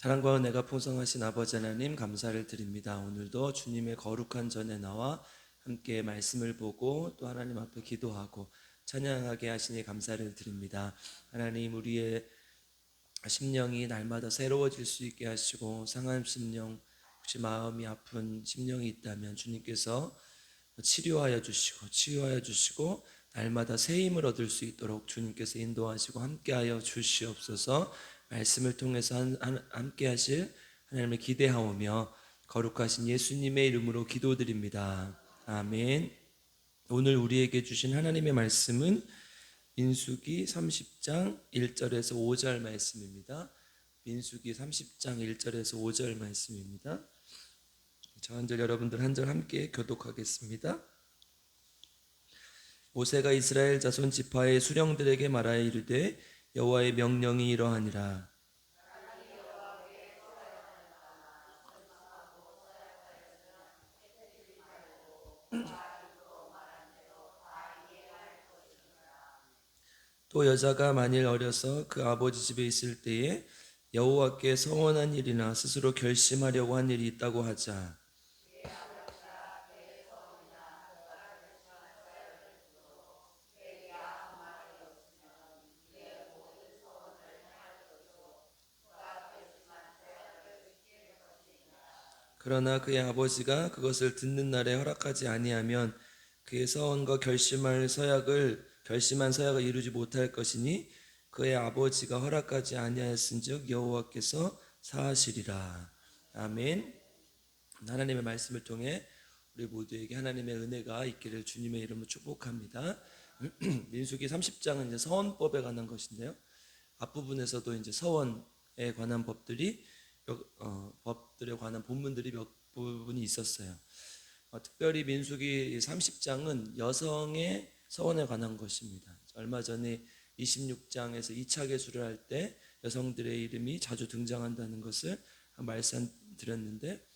사랑과 은혜가 풍성하신 아버지 하나님 감사를 드립니다. 오늘도 주님의 거룩한 전에 나와 함께 말씀을 보고 또 하나님 앞에 기도하고 찬양하게 하시니 감사를 드립니다. 하나님, 우리의 심령이 날마다 새로워질 수 있게 하시고, 상한 심령, 혹시 마음이 아픈 심령이 있다면 주님께서 치유하여 주시고 날마다 새 힘을 얻을 수 있도록 주님께서 인도하시고 함께하여 주시옵소서. 말씀을 통해서 함께 하실 하나님을 기대하오며 거룩하신 예수님의 이름으로 기도드립니다. 아멘. 오늘 우리에게 주신 하나님의 말씀은 민수기 30장 1절에서 5절 말씀입니다. 민수기 30장 1절에서 5절 말씀입니다. 저 한 절 여러분들 한 절 함께 교독하겠습니다. 모세가 이스라엘 자손 지파의 수령들에게 말하여 이르되 여호와의 명령이 이러하니라. 또 여자가 만일 어려서 그 아버지 집에 있을 때에 여호와께 서원한 일이나 스스로 결심하려고 한 일이 있다고 하자. 그러나 그의 아버지가 그것을 듣는 날에 허락하지 아니하면 그의 서원과 결심한 서약을 이루지 못할 것이니 그의 아버지가 허락하지 아니하였은즉 여호와께서 사하시리라. 아멘. 하나님의 말씀을 통해 우리 모두에게 하나님의 은혜가 있기를 주님의 이름으로 축복합니다. 민수기 30장은 이제 서원법에 관한 것인데요. 앞부분에서도 이제 서원에 관한 법들에 관한 본문들이 몇 부분이 있었어요. 특별히 민수기 30장은 여성의 서원에 관한 것입니다. 얼마 전에 26장에서 2차 계수를 할 때 여성들의 이름이 자주 등장한다는 것을 말씀드렸는데,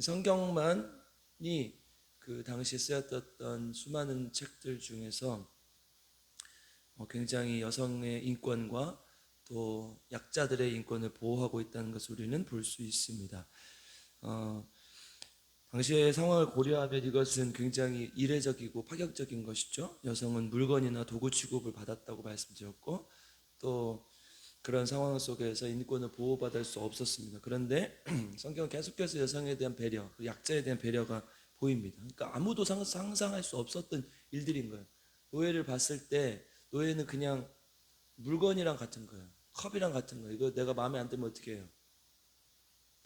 성경만이 그 당시 쓰였던 수많은 책들 중에서 굉장히 여성의 인권과 또 약자들의 인권을 보호하고 있다는 것을 우리는 볼 수 있습니다. 당시의 상황을 고려하면 이것은 굉장히 이례적이고 파격적인 것이죠. 여성은 물건이나 도구 취급을 받았다고 말씀드렸고, 또 그런 상황 속에서 인권을 보호받을 수 없었습니다. 그런데 성경은 계속해서 여성에 대한 배려, 약자에 대한 배려가 보입니다. 그러니까 아무도 상상할 수 없었던 일들인 거예요. 노예를 봤을 때 노예는 그냥 물건이랑 같은 거예요. 컵이랑 같은 거예요. 이거 내가 마음에 안 들면 어떻게 해요?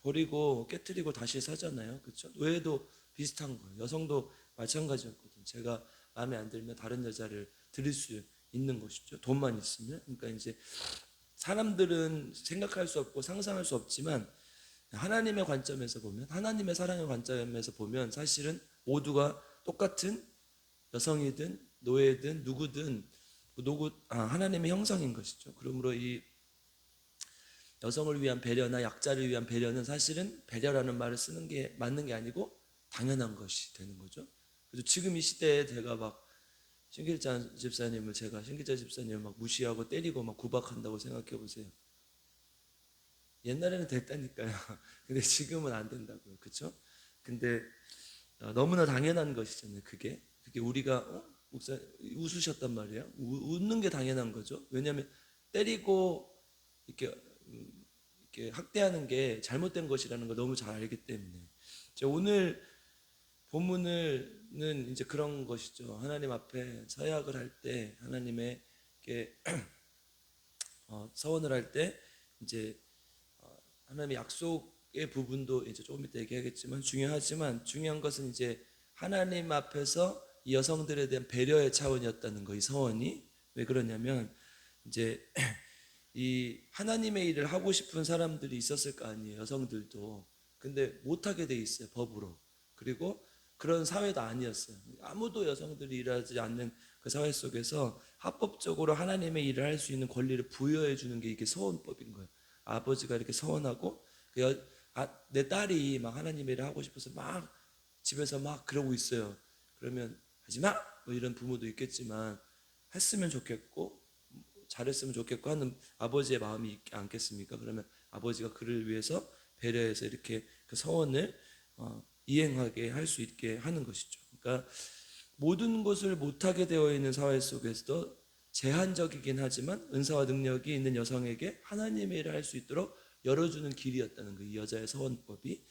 버리고 깨트리고 다시 사잖아요. 그렇죠? 노예도 비슷한 거예요. 여성도 마찬가지였거든요. 제가 마음에 안 들면 다른 여자를 들일 수 있는 것이죠. 돈만 있으면. 그러니까 이제 사람들은 생각할 수 없고 상상할 수 없지만 하나님의 관점에서 보면, 하나님의 사랑의 관점에서 보면 사실은 모두가 똑같은 여성이든 노예든 누구든 하나님의 형상인 것이죠. 그러므로 이 여성을 위한 배려나 약자를 위한 배려는 사실은 배려라는 말을 쓰는 게 맞는 게 아니고 당연한 것이 되는 거죠. 그래서 지금 이 시대에 제가 막 신길자 집사님을 막 무시하고 때리고 막 구박한다고 생각해 보세요. 옛날에는 됐다니까요. 근데 지금은 안 된다고요. 그렇죠? 근데 너무나 당연한 것이잖아요. 그게 우리가 목사 웃으셨단 말이에요. 웃는 게 당연한 거죠. 왜냐하면 때리고 이렇게 이렇게 학대하는 게 잘못된 것이라는 걸 너무 잘 알기 때문에. 오늘 본문은 이제 그런 것이죠. 하나님 앞에 서약을 할 때, 하나님의 서원을 할 때 이제 하나님의 약속의 부분도 이제 조금 이따 얘기하겠지만 중요한 것은 이제 하나님 앞에서 이 여성들에 대한 배려의 차원이었다는 거. 이 서원이 왜 그러냐면 이제 이 하나님의 일을 하고 싶은 사람들이 있었을 거 아니에요. 여성들도. 근데 못하게 돼 있어요. 법으로. 그리고 그런 사회도 아니었어요. 아무도 여성들이 일하지 않는 그 사회 속에서 합법적으로 하나님의 일을 할 수 있는 권리를 부여해 주는 게 이게 서원법인 거예요. 아버지가 이렇게 서원하고 내 딸이 막 하나님의 일을 하고 싶어서 막 집에서 막 그러고 있어요. 그러면 하지 마! 뭐 이런 부모도 있겠지만 했으면 좋겠고 잘했으면 좋겠고 하는 아버지의 마음이 있지 않겠습니까? 그러면 아버지가 그를 위해서 배려해서 이렇게 그 서원을 이행하게 할 수 있게 하는 것이죠. 그러니까 모든 것을 못하게 되어 있는 사회 속에서도 제한적이긴 하지만 은사와 능력이 있는 여성에게 하나님의 일을 할 수 있도록 열어주는 길이었다는 거예요. 이 여자의 서원법이.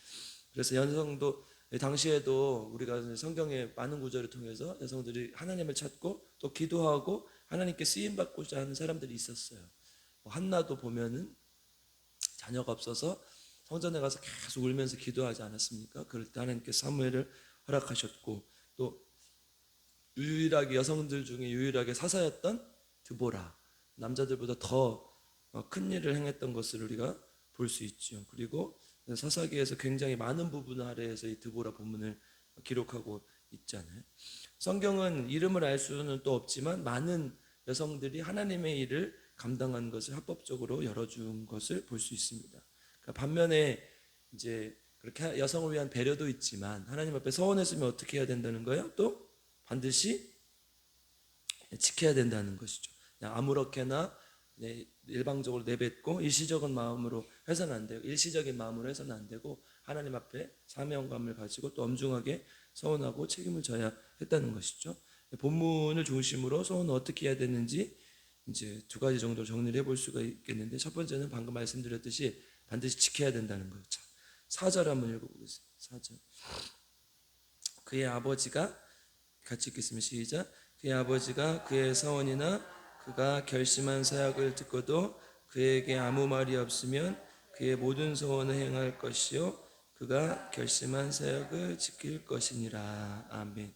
그래서 여성도 당시에도 우리가 성경의 많은 구절을 통해서 여성들이 하나님을 찾고 또 기도하고 하나님께 쓰임받고자 하는 사람들이 있었어요. 한나도 보면은 자녀가 없어서 성전에 가서 계속 울면서 기도하지 않았습니까? 그럴 때 하나님께서 사무엘을 허락하셨고, 또 유일하게 여성들 중에 유일하게 사사였던 드보라, 남자들보다 더 큰 일을 행했던 것을 우리가 볼 수 있죠. 그리고 사사기에서 굉장히 많은 부분 아래에서 이 드보라 본문을 기록하고 있잖아요. 성경은 이름을 알 수는 또 없지만 많은 여성들이 하나님의 일을 감당한 것을 합법적으로 열어준 것을 볼 수 있습니다. 그러니까 반면에 이제 그렇게 여성을 위한 배려도 있지만 하나님 앞에 서원했으면 어떻게 해야 된다는 거예요? 또 반드시 지켜야 된다는 것이죠. 그냥 아무렇게나 일방적으로 내뱉고 일시적인 마음으로 해서는 안 되고, 일시적인 마음으로 해서는 안 되고 하나님 앞에 사명감을 가지고 또 엄중하게 서원하고 책임을 져야 했다는 것이죠. 본문을 중심으로 서원을 어떻게 해야 되는지 이제 두 가지 정도 정리를 해볼 수가 있겠는데, 첫 번째는 방금 말씀드렸듯이 반드시 지켜야 된다는 것. 4절 한번 읽어보겠습니다. 4절. 그의 아버지가, 같이 읽겠습니다. 시작. 그의 아버지가 그의 서원이나 그가 결심한 사약을 듣고도 그에게 아무 말이 없으면 그의 모든 서원을 행할 것이요 그가 결심한 사약을 지킬 것이니라. 아멘.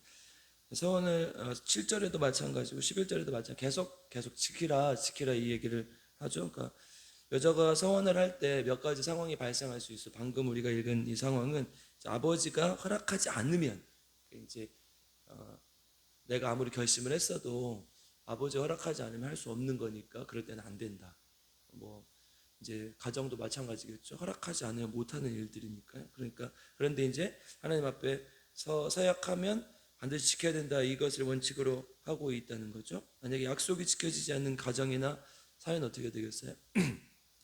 서원을 7절에도 마찬가지고 11절에도 마찬가지고 계속 지키라 이 얘기를 하죠. 그러니까 여자가 서원을 할 때 몇 가지 상황이 발생할 수 있어. 방금 우리가 읽은 이 상황은 아버지가 허락하지 않으면, 이제 내가 아무리 결심을 했어도 아버지 허락하지 않으면 할 수 없는 거니까 그럴 때는 안 된다. 뭐 이제 가정도 마찬가지겠죠. 허락하지 않으면 못하는 일들이니까요. 그러니까 그런데 이제 하나님 앞에 서약하면 반드시 지켜야 된다, 이것을 원칙으로 하고 있다는 거죠. 만약에 약속이 지켜지지 않는 가정이나 사회는 어떻게 되겠어요?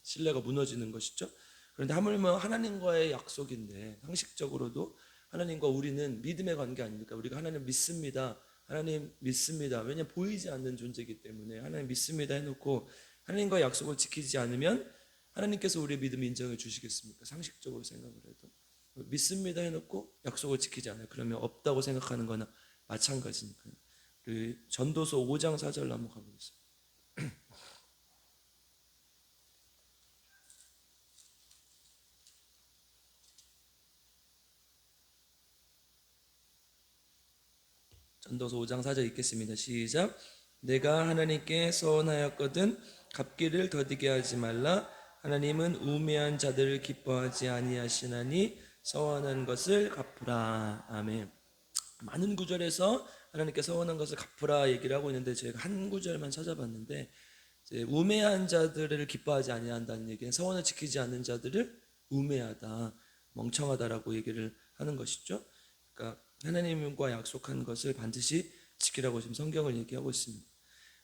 신뢰가 무너지는 것이죠. 그런데 하물며 하나님과의 약속인데 상식적으로도 하나님과 우리는 믿음의 관계 아닙니까? 우리가 하나님 믿습니다. 하나님 믿습니다. 왜냐하면 보이지 않는 존재이기 때문에 하나님 믿습니다 해놓고 하나님과의 약속을 지키지 않으면 하나님께서 우리의 믿음 인정해 주시겠습니까? 상식적으로 생각을 해도. 믿습니다 해놓고 약속을 지키지 않아요. 그러면 없다고 생각하는 거나 마찬가지니까요. 전도서 5장 4절로 한번 가보겠습니다. 전도서 5장 4절 읽겠습니다. 시작. 내가 하나님께 서원하였거든 갚기를 더디게 하지 말라. 하나님은 우매한 자들을 기뻐하지 아니하시나니 서원한 것을 갚으라. 아멘. 많은 구절에서 하나님께 서원한 것을 갚으라 얘기를 하고 있는데, 제가 한 구절만 찾아봤는데, 이제 우매한 자들을 기뻐하지 아니한다는 얘기는 서원을 지키지 않는 자들을 우매하다, 멍청하다라고 얘기를 하는 것이죠. 그러니까 하나님과 약속한 것을 반드시 지키라고 지금 성경을 얘기하고 있습니다.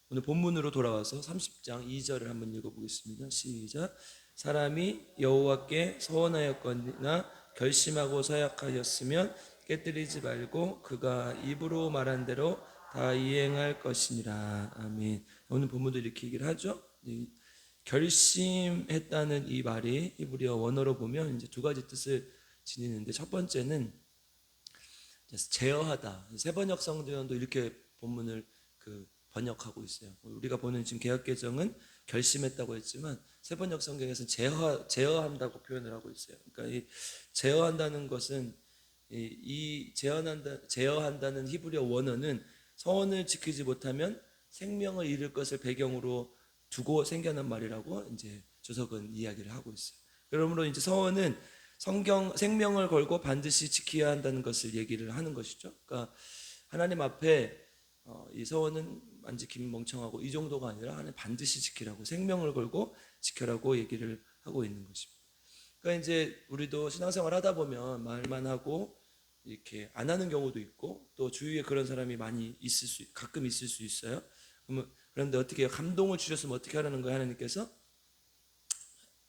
오늘 본문으로 돌아와서 30장 2절을 한번 읽어보겠습니다. 시작. 사람이 여호와께 서원하였거나 결심하고 서약하였으면 깨뜨리지 말고 그가 입으로 말한 대로 다 이행할 것이니라. 아멘. 오늘 본문도 이렇게 얘기를 하죠. 결심했다는 이 말이 히브리어 원어로 보면 이제 두 가지 뜻을 지니는데, 첫 번째는 제어하다. 세번역 성경도 이렇게 본문을 번역하고 있어요. 우리가 보는 지금 개역개정은 결심했다고 했지만 세번역 성경에서는 제어한다고 표현을 하고 있어요. 그러니까 이 제어한다는 것은 제어한다는 히브리어 원어는 서원을 지키지 못하면 생명을 잃을 것을 배경으로 두고 생겨난 말이라고 이제 주석은 이야기를 하고 있어요. 그러므로 이제 서원은 생명을 걸고 반드시 지켜야 한다는 것을 얘기를 하는 것이죠. 그러니까 하나님 앞에 이 서원은 안 지키면 멍청하고 이 정도가 아니라 하나님 반드시 지키라고, 생명을 걸고 지켜라고 얘기를 하고 있는 것입니다. 그러니까 이제 우리도 신앙생활 하다 보면 말만 하고 이렇게 안 하는 경우도 있고, 또 주위에 그런 사람이 많이 가끔 있을 수 있어요. 그런데 어떻게 감동을 주셨으면 어떻게 하라는 거예요? 하나님께서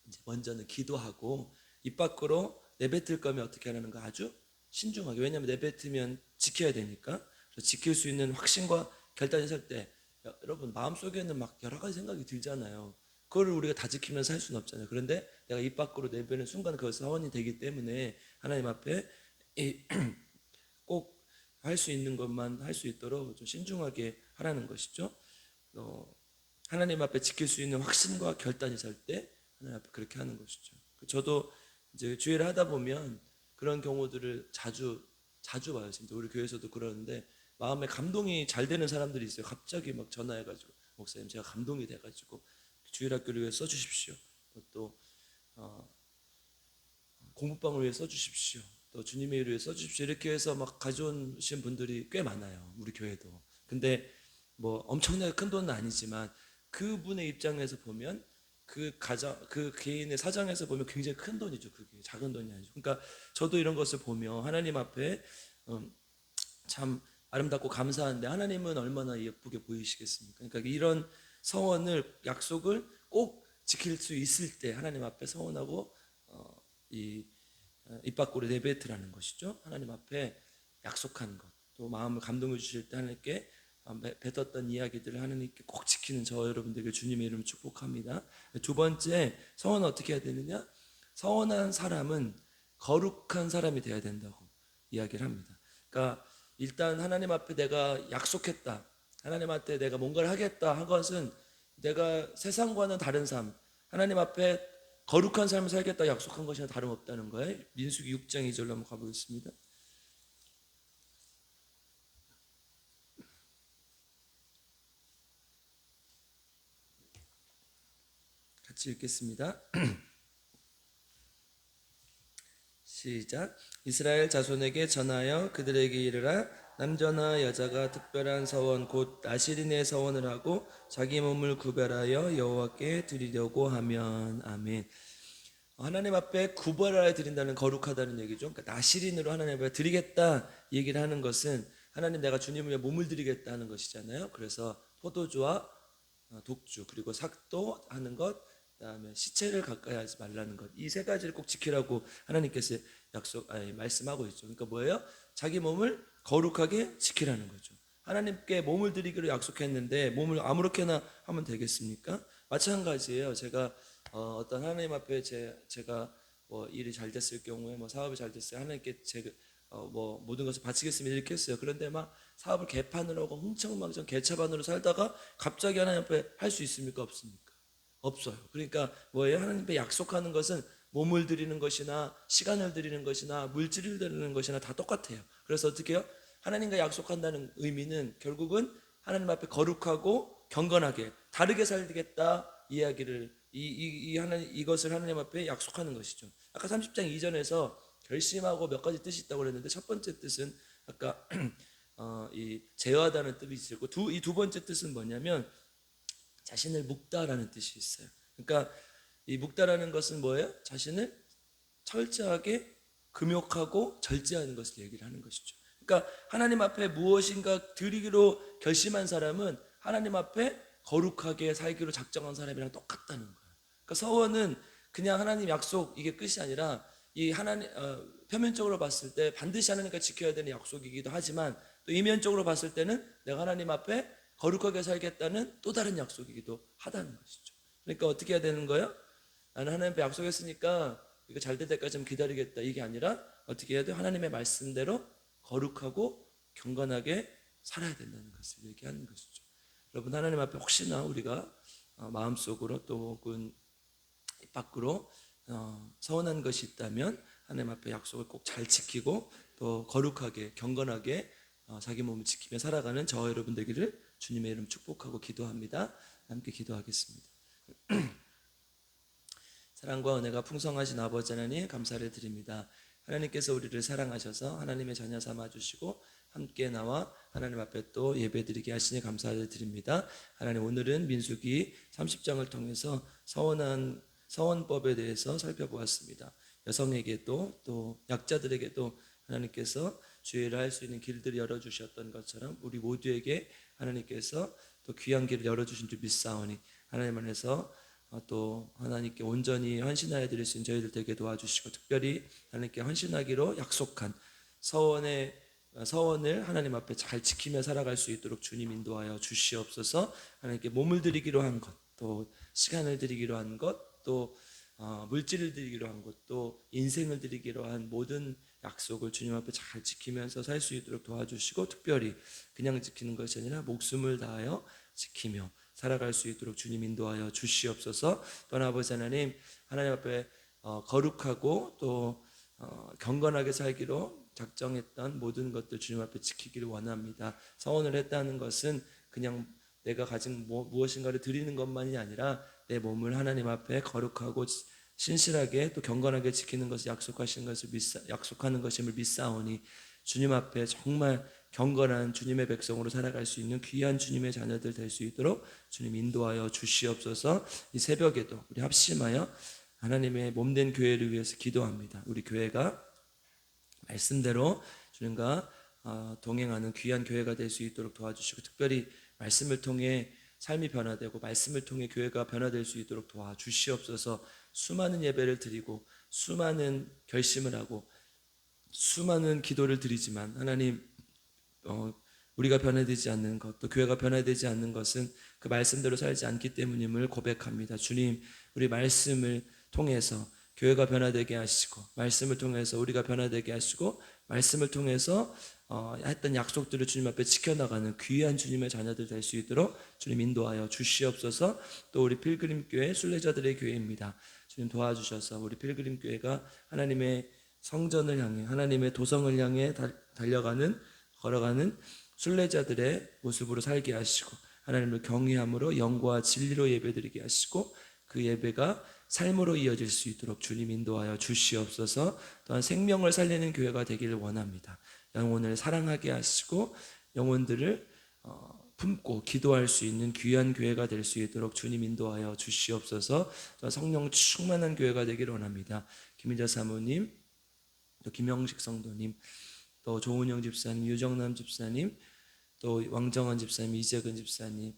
이제 먼저는 기도하고 입 밖으로 내뱉을 거면 어떻게 하라는 거 아주 신중하게. 왜냐하면 내뱉으면 지켜야 되니까. 그래서 지킬 수 있는 확신과 결단이 설 때 여러분 마음속에는 막 여러 가지 생각이 들잖아요. 그거를 우리가 다 지키면서 할 수는 없잖아요. 그런데 내가 입 밖으로 내뱉는 순간 그것이 사원이 되기 때문에 하나님 앞에 꼭 할 수 있는 것만 할 수 있도록 좀 신중하게 하라는 것이죠. 하나님 앞에 지킬 수 있는 확신과 결단이 설 때 하나님 앞에 그렇게 하는 것이죠. 저도 이제 주일을 하다 보면 그런 경우들을 자주 봐요. 진짜 우리 교회에서도 그러는데 마음에 감동이 잘 되는 사람들이 있어요. 갑자기 막 전화해가지고 목사님 제가 감동이 돼가지고 주일학교를 위해 써주십시오. 또 공부방을 위해 써주십시오. 또 주님의 일을 위해 써주십시오. 이렇게 해서 막 가져오신 분들이 꽤 많아요. 우리 교회도. 근데 뭐 엄청나게 큰 돈은 아니지만 그분의 입장에서 보면 그 개인의 사정에서 보면 굉장히 큰 돈이죠. 그게 작은 돈이 아니죠. 그러니까 저도 이런 것을 보며 하나님 앞에 참 아름답고 감사한데 하나님은 얼마나 예쁘게 보이시겠습니까? 그러니까 이런 서원을 약속을 꼭 지킬 수 있을 때 하나님 앞에 서원하고 입 밖으로 내뱉으라는 것이죠. 하나님 앞에 약속한 것, 또 마음을 감동해 주실 때 하나님께 뱉었던 이야기들을 하나님께 꼭 지키는 저 여러분들에게 주님의 이름을 축복합니다. 두 번째, 서원은 어떻게 해야 되느냐? 서원한 사람은 거룩한 사람이 되어야 된다고 이야기를 합니다. 그러니까 일단 하나님 앞에 내가 약속했다, 하나님 앞에 내가 뭔가를 하겠다 한 것은 내가 세상과는 다른 삶, 하나님 앞에 거룩한 삶을 살겠다 약속한 것이나 다름없다는 거예요. 민수기 6장 2절로 한번 가보겠습니다. 같이 읽겠습니다. 시작. 이스라엘 자손에게 전하여 그들에게 이르라. 남자나 여자가 특별한 서원 곧 나시린의 서원을 하고 자기 몸을 구별하여 여호와께 드리려고 하면. 아멘. 하나님 앞에 구별하여 드린다는 거룩하다는 얘기죠. 그러니까 나시린으로 하나님 앞에 드리겠다 얘기를 하는 것은 하나님 내가 주님을 위해 몸을 드리겠다는 것이잖아요. 그래서 포도주와 독주 그리고 삭도 하는 것, 그다음에 시체를 가까이 하지 말라는 것, 이 세 가지를 꼭 지키라고 하나님께서 말씀하고 있죠. 그러니까 뭐예요? 자기 몸을 거룩하게 지키라는 거죠. 하나님께 몸을 드리기로 약속했는데 몸을 아무렇게나 하면 되겠습니까? 마찬가지예요. 제가 어떤 하나님 앞에 제가 뭐 일이 잘 됐을 경우에 뭐 사업이 잘 됐어요. 하나님께 뭐 모든 것을 바치겠습니다 이렇게 했어요. 그런데 막 사업을 개판으로 하고 흥청망청 개차반으로 살다가 갑자기 하나님 앞에 할 수 있습니까? 없습니까? 없어요. 그러니까 뭐예요? 하나님 앞에 약속하는 것은 몸을 드리는 것이나 시간을 드리는 것이나 물질을 드리는 것이나 다 똑같아요. 그래서 어떻게 해요? 하나님과 약속한다는 의미는 결국은 하나님 앞에 거룩하고 경건하게 다르게 살겠다 이야기를 이것을 하나님 앞에 약속하는 것이죠. 아까 30장 이전에서 결심하고 몇 가지 뜻이 있다고 그랬는데 첫 번째 뜻은 아까 이 제어하다는 뜻이 있고 이 두 번째 뜻은 뭐냐면 자신을 묶다라는 뜻이 있어요. 그러니까 이 묶다라는 것은 뭐예요? 자신을 철저하게 금욕하고 절제하는 것을 얘기를 하는 것이죠. 그러니까 하나님 앞에 무엇인가 드리기로 결심한 사람은 하나님 앞에 거룩하게 살기로 작정한 사람이랑 똑같다는 거예요. 그러니까 서원은 그냥 하나님 약속 이게 끝이 아니라 이 하나님 표면적으로 봤을 때 반드시 하나님과 지켜야 되는 약속이기도 하지만 또 이면적으로 봤을 때는 내가 하나님 앞에 거룩하게 살겠다는 또 다른 약속이기도 하다는 것이죠. 그러니까 어떻게 해야 되는 거예요? 나는 하나님 앞에 약속했으니까 이거 잘 될 때까지 좀 기다리겠다 이게 아니라 어떻게 해야 돼요? 하나님의 말씀대로 거룩하고 경건하게 살아야 된다는 것을 얘기하는 것이죠. 여러분 하나님 앞에 혹시나 우리가 마음속으로 또 혹은 밖으로 서운한 것이 있다면 하나님 앞에 약속을 꼭 잘 지키고 또 거룩하게 경건하게 자기 몸을 지키며 살아가는 저와 여러분 되기를 주님의 이름 축복하고 기도합니다. 함께 기도하겠습니다. 사랑과 은혜가 풍성하신 아버지 하나님 감사를 드립니다. 하나님께서 우리를 사랑하셔서 하나님의 자녀 삼아주시고 함께 나와 하나님 앞에 또 예배드리게 하시니 감사를 드립니다. 하나님 오늘은 민수기 30장을 통해서 서원법에 대해서 살펴보았습니다. 여성에게도 또 약자들에게도 하나님께서 주의를 할 수 있는 길들을 열어주셨던 것처럼 우리 모두에게 하나님께서 또 귀한 길을 열어주신 줄 믿사오니 하나님 안에서 또 하나님께 온전히 헌신하여 드릴 수 있는 저희들 되게 도와주시고, 특별히 하나님께 헌신하기로 약속한 서원을 하나님 앞에 잘 지키며 살아갈 수 있도록 주님 인도하여 주시옵소서. 하나님께 몸을 드리기로 한 것, 또 시간을 드리기로 한 것, 또 물질을 드리기로 한 것, 또 인생을 드리기로 한 모든 약속을 주님 앞에 잘 지키면서 살 수 있도록 도와주시고, 특별히 그냥 지키는 것이 아니라 목숨을 다하여 지키며 살아갈 수 있도록 주님 인도하여 주시옵소서. 또한 아버지 하나님, 하나님 앞에 거룩하고 또 경건하게 살기로 작정했던 모든 것들 주님 앞에 지키기를 원합니다. 서원을 했다는 것은 그냥 내가 가진 무엇인가를 드리는 것만이 아니라 내 몸을 하나님 앞에 거룩하고 신실하게 또 경건하게 지키는 것을 약속하는 것임을 믿사오니, 주님 앞에 정말 경건한 주님의 백성으로 살아갈 수 있는 귀한 주님의 자녀들 될 수 있도록 주님 인도하여 주시옵소서. 이 새벽에도 우리 합심하여 하나님의 몸된 교회를 위해서 기도합니다. 우리 교회가 말씀대로 주님과 동행하는 귀한 교회가 될 수 있도록 도와주시고, 특별히 말씀을 통해 삶이 변화되고 말씀을 통해 교회가 변화될 수 있도록 도와주시옵소서. 수많은 예배를 드리고 수많은 결심을 하고 수많은 기도를 드리지만 하나님, 우리가 변화되지 않는 것, 또 교회가 변화되지 않는 것은 그 말씀대로 살지 않기 때문임을 고백합니다. 주님, 우리 말씀을 통해서 교회가 변화되게 하시고, 말씀을 통해서 우리가 변화되게 하시고, 말씀을 통해서 했던 약속들을 주님 앞에 지켜나가는 귀한 주님의 자녀들 될 수 있도록 주님 인도하여 주시옵소서. 또 우리 필그림교회 순례자들의 교회입니다. 주님 도와주셔서 우리 필그림교회가 하나님의 성전을 향해, 하나님의 도성을 향해 걸어가는 순례자들의 모습으로 살게 하시고, 하나님을 경외함으로 영과 진리로 예배드리게 하시고, 그 예배가 삶으로 이어질 수 있도록 주님 인도하여 주시옵소서. 또한 생명을 살리는 교회가 되기를 원합니다. 영혼을 사랑하게 하시고 영혼들을 품고 기도할 수 있는 귀한 교회가 될 수 있도록 주님 인도하여 주시옵소서. 또한 성령 충만한 교회가 되기를 원합니다. 김인자 사모님, 또 김영식 성도님, 또 조은영 집사님, 유정남 집사님, 또 왕정원 집사님, 이재근 집사님,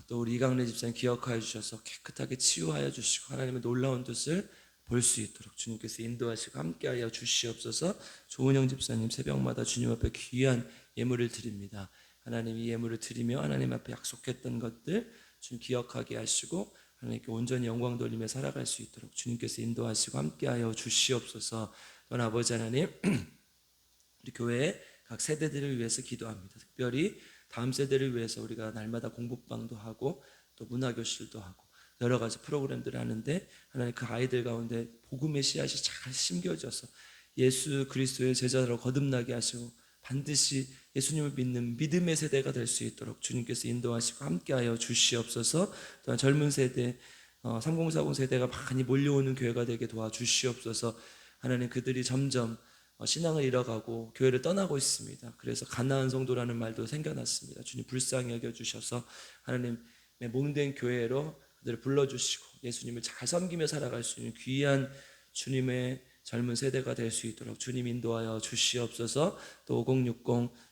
또 우리 이강래 집사님 기억하여 주셔서 깨끗하게 치유하여 주시고 하나님의 놀라운 뜻을 볼 수 있도록 주님께서 인도하시고 함께하여 주시옵소서. 조은영 집사님 새벽마다 주님 앞에 귀한 예물을 드립니다. 하나님, 이 예물을 드리며 하나님 앞에 약속했던 것들 주님 기억하게 하시고 하나님께 온전히 영광 돌리며 살아갈 수 있도록 주님께서 인도하시고 함께하여 주시옵소서. 또한 아버지 하나님, 우리 교회의 각 세대들을 위해서 기도합니다. 특별히 다음 세대를 위해서 우리가 날마다 공부방도 하고 또 문화교실도 하고 여러 가지 프로그램들을 하는데, 하나님 그 아이들 가운데 복음의 씨앗이 잘 심겨져서 예수 그리스도의 제자로 거듭나게 하시고 반드시 예수님을 믿는 믿음의 세대가 될 수 있도록 주님께서 인도하시고 함께하여 주시옵소서. 또한 젊은 세대, 3040 세대가 많이 몰려오는 교회가 되게 도와주시옵소서. 하나님, 그들이 점점 신앙을 잃어가고 교회를 떠나고 있습니다. 그래서 가나안 성도라는 말도 생겨났습니다. 주님 불쌍히 여겨주셔서 하나님의 몸된 교회로 그들을 불러주시고 예수님을 잘 섬기며 살아갈 수 있는 귀한 주님의 젊은 세대가 될 수 있도록 주님 인도하여 주시옵소서. 또 5060,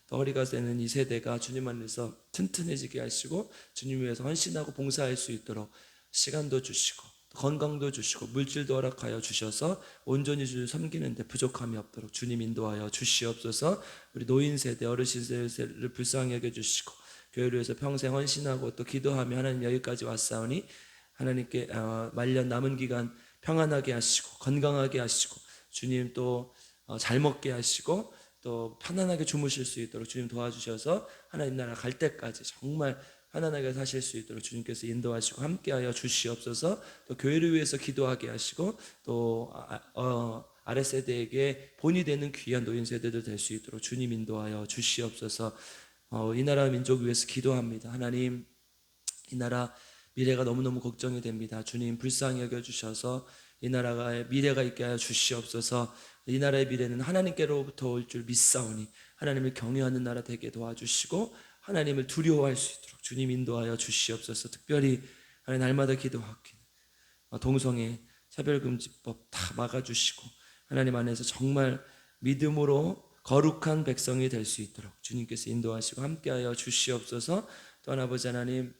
또 허리가 되는 이 세대가 주님 안에서 튼튼해지게 하시고 주님 위해서 헌신하고 봉사할 수 있도록 시간도 주시고 건강도 주시고 물질도 허락하여 주셔서 온전히 주를 섬기는 데 부족함이 없도록 주님 인도하여 주시옵소서. 우리 노인 세대, 어르신 세대를 불쌍히 여겨주시고 교회를 위해서 평생 헌신하고 또 기도하며 하나님 여기까지 왔사오니 하나님께 말년 남은 기간 평안하게 하시고 건강하게 하시고 주님 또 잘 먹게 하시고 또 편안하게 주무실 수 있도록 주님 도와주셔서 하나님 나라 갈 때까지 정말 편안하게 사실 수 있도록 주님께서 인도하시고 함께하여 주시옵소서. 또 교회를 위해서 기도하게 하시고 또 아래 세대에게 본이 되는 귀한 노인 세대들 될 수 있도록 주님 인도하여 주시옵소서. 이 나라 민족 위해서 기도합니다. 하나님, 이 나라 미래가 너무너무 걱정이 됩니다. 주님 불쌍히 여겨주셔서 이 나라의 미래가 있게 하여 주시옵소서. 이 나라의 미래는 하나님께로부터 올 줄 믿사오니 하나님을 경외하는 나라 되게 도와주시고 하나님을 두려워할 수 있도록 주님 인도하여 주시옵소서. 특별히 날마다 기도하기는 동성애 차별금지법 다 막아주시고 하나님 안에서 정말 믿음으로 거룩한 백성이 될 수 있도록 주님께서 인도하시고 함께하여 주시옵소서. 또한 아버지 하나님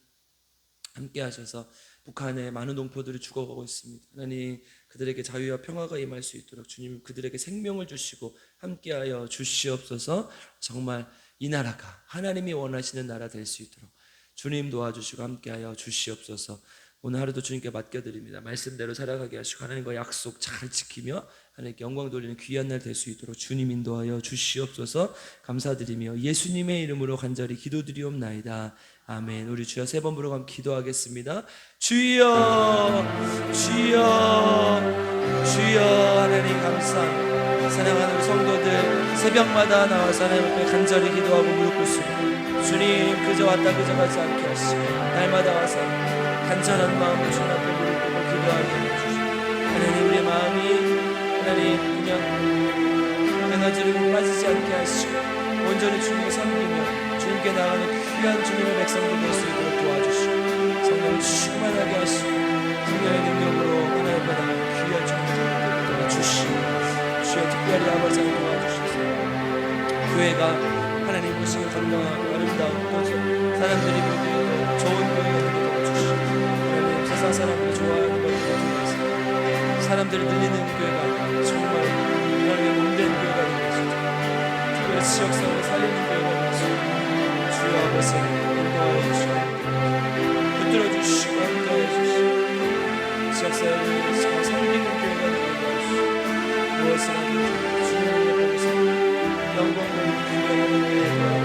함께하셔서 북한에 많은 농포들이 죽어가고 있습니다. 하나님 그들에게 자유와 평화가 임할 수 있도록 주님 그들에게 생명을 주시고 함께하여 주시옵소서. 정말 이 나라가 하나님이 원하시는 나라 될 수 있도록 주님 도와주시고 함께하여 주시옵소서. 오늘 하루도 주님께 맡겨드립니다. 말씀대로 살아가게 하시고 하나님과 약속 잘 지키며 하나님께 영광 돌리는 귀한 날 될 수 있도록 주님 인도하여 주시옵소서. 감사드리며 예수님의 이름으로 간절히 기도드리옵나이다. 아멘. 우리 주여 세 번 부르고 기도하겠습니다. 주여 주여 주여. 하나님 감사합니다. 사랑하는 우리 성도들 새벽마다 나와서 하나님 앞에 간절히 기도하고 무릎 꿇습니다. 주님 그저 왔다 그저 가지 않게 하시고 날마다 와서 간절한 마음으로 주님 앞에 무릎 꿇고 기도하게 해주시고 하나님 우리의 마음이 하나님 그냥 에너지를 빠지지 않게 하시고 온전히 주님을 섬기며 주님께 나가는 귀한 주님의 백성들 될 수 있도록 도와주시고 성령을 충만하게 하시고 성령의 능력으로 하나님 앞에 나가는 귀한 주님을 도와주시고 주여 특별히 아버지 하나님 도와주셔서 교회가 하나님 보시기에 건강하고 아름다운 또 사람들이 보기에도 좋은 교회가 되게 도와주시고 하나님 세상 사람들이 좋아하는 것을 통해서 사람들이 들리는 교회가 아니라 정말 하나님의 몸된 교회가 되겠습니다. 특별히 지역사회를 살리는 교회가 되겠습니다. 주여 아버지 인도하여 주시고 붙들어 주시고 함께해 주시고 지역사회를 잘 섬기는 교회가 되게 하시고 무엇을 하든지 주님의 앞에서 영광을 드리는 교회가